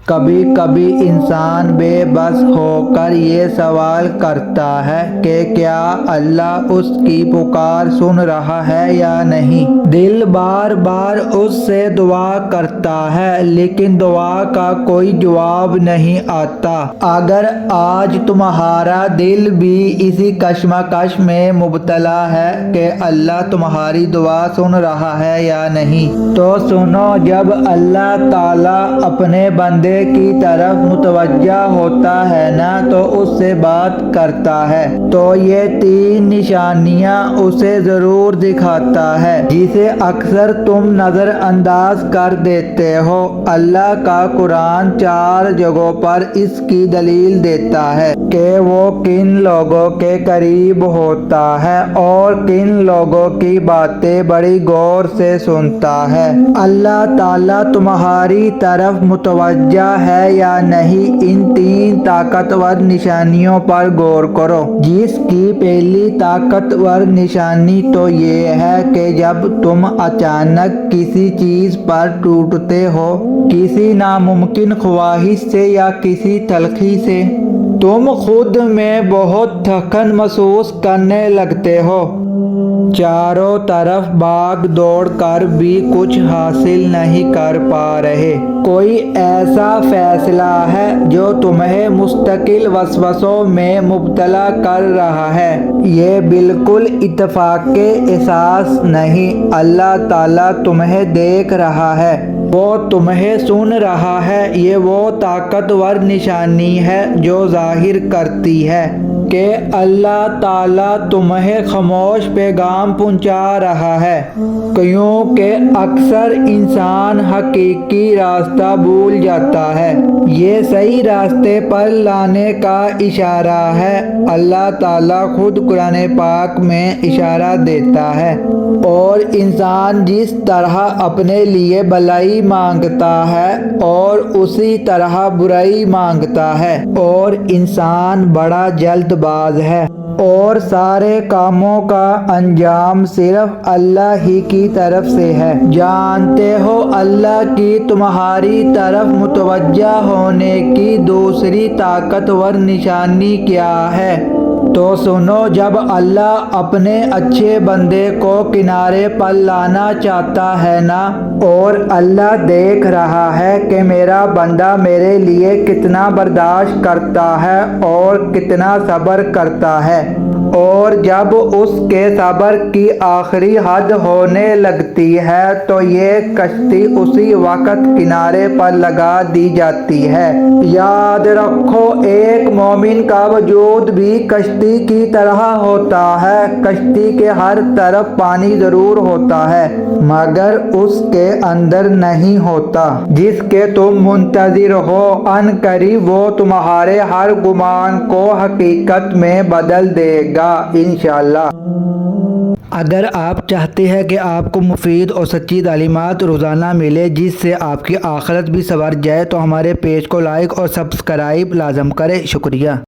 کبھی کبھی انسان بے بس ہو کر یہ سوال کرتا ہے کہ کیا اللہ اس کی پکار سن رہا ہے یا نہیں۔ دل بار بار اس سے دعا کرتا ہے لیکن دعا کا کوئی جواب نہیں آتا۔ اگر آج تمہارا دل بھی اسی کشمکش میں مبتلا ہے کہ اللہ تمہاری دعا سن رہا ہے یا نہیں، تو سنو، جب اللہ تعالیٰ اپنے بندے کی طرف متوجہ ہوتا ہے نا تو اس سے بات کرتا ہے، تو یہ 3 نشانیاں اسے ضرور دکھاتا ہے جسے اکثر تم نظر انداز کر دیتے ہو۔ اللہ کا قرآن 4 جگہوں پر اس کی دلیل دیتا ہے کہ وہ کن لوگوں کے قریب ہوتا ہے اور کن لوگوں کی باتیں بڑی غور سے سنتا ہے۔ اللہ تعالیٰ تمہاری طرف متوجہ ہے یا نہیں، ان 3 طاقتور نشانیوں پر غور کرو، جس کی پہلی طاقتور نشانی تو یہ ہے کہ جب تم اچانک کسی چیز پر ٹوٹتے ہو، کسی ناممکن خواہش سے یا کسی تلخی سے، تم خود میں بہت تھکن محسوس کرنے لگتے ہو، چاروں طرف بھاگ دوڑ کر بھی کچھ حاصل نہیں کر پا رہے، کوئی ایسا فیصلہ ہے جو تمہیں مستقل وسوسوں میں مبتلا کر رہا ہے۔ یہ بالکل اتفاقی احساس نہیں، اللہ تعالیٰ تمہیں دیکھ رہا ہے، وہ تمہیں سن رہا ہے۔ یہ وہ طاقتور نشانی ہے جو ظاہر کرتی ہے کہ اللہ تعالیٰ تمہیں خاموش پیغام پہنچا رہا ہے، کیونکہ اکثر انسان حقیقی راستہ بھول جاتا ہے۔ یہ صحیح راستے پر لانے کا اشارہ ہے۔ اللہ تعالیٰ خود قرآن پاک میں اشارہ دیتا ہے، اور انسان جس طرح اپنے لیے بھلائی مانگتا ہے اور اسی طرح برائی مانگتا ہے، اور انسان بڑا جلد باز ہے اور سارے کاموں کا انجام صرف اللہ ہی کی طرف سے ہے۔ جانتے ہو اللہ کی تمہاری طرف متوجہ ہونے کی دوسری طاقتور نشانی کیا ہے؟ تو سنو، جب اللہ اپنے اچھے بندے کو کنارے پر لانا چاہتا ہے نا، اور اللہ دیکھ رہا ہے کہ میرا بندہ میرے لیے کتنا برداشت کرتا ہے اور کتنا صبر کرتا ہے، اور جب اس کے صبر کی آخری حد ہونے لگتی ہے تو یہ کشتی اسی وقت کنارے پر لگا دی جاتی ہے۔ یاد رکھو، ایک مومن کا وجود بھی کشتی کی طرح ہوتا ہے۔ کشتی کے ہر طرف پانی ضرور ہوتا ہے مگر اس کے اندر نہیں ہوتا جس کے تم منتظر ہو۔ ان قریب وہ تمہارے ہر گمان کو حقیقت میں بدل دے گا انشاءاللہ۔ اگر آپ چاہتے ہیں کہ آپ کو مفید اور سچی تعلیمات روزانہ ملے جس سے آپ کی آخرت بھی سنور جائے، تو ہمارے پیج کو لائک اور سبسکرائب لازم کریں۔ شکریہ۔